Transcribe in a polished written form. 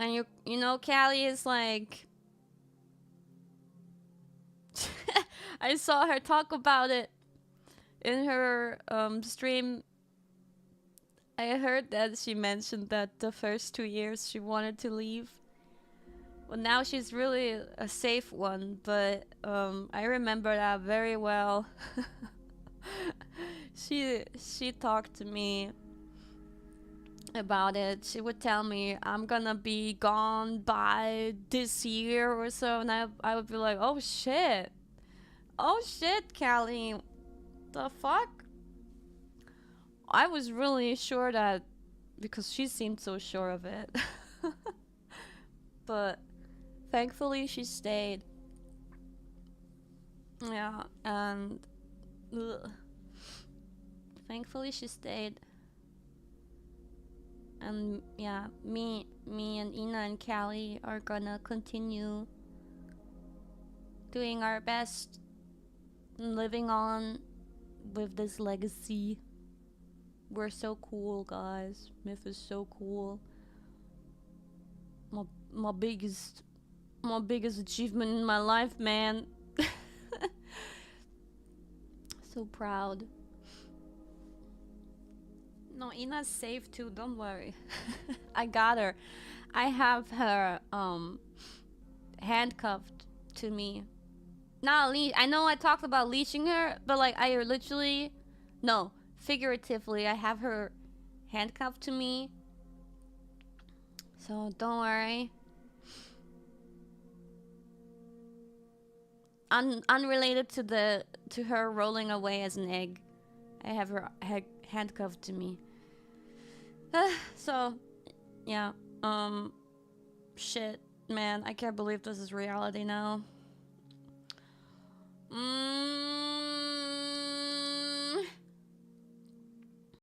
And you know, Callie is like, I saw her talk about it in her stream. I heard that she mentioned that the first 2 years she wanted to leave. Well, now she's really a safe one, but I remember that very well. She talked to me about it. She would tell me, I'm gonna be gone by this year or so, and I would be like, oh shit, Callie, the fuck? I was really sure that, because she seemed so sure of it. But thankfully she stayed. Yeah, and thankfully she stayed. And yeah, me and Ina and Callie are gonna continue doing our best, living on with this legacy. We're so cool, guys. Myth is so cool. My biggest achievement in my life, man. So proud. No, Ina's safe too, don't worry. I got her. I have her handcuffed to me. Not leash. I know I talked about leashing her, but like I literally, no, figuratively, I have her handcuffed to me. So don't worry. Unrelated to her rolling away as an egg, I have her handcuffed to me. So yeah, shit, man, I can't believe this is reality now.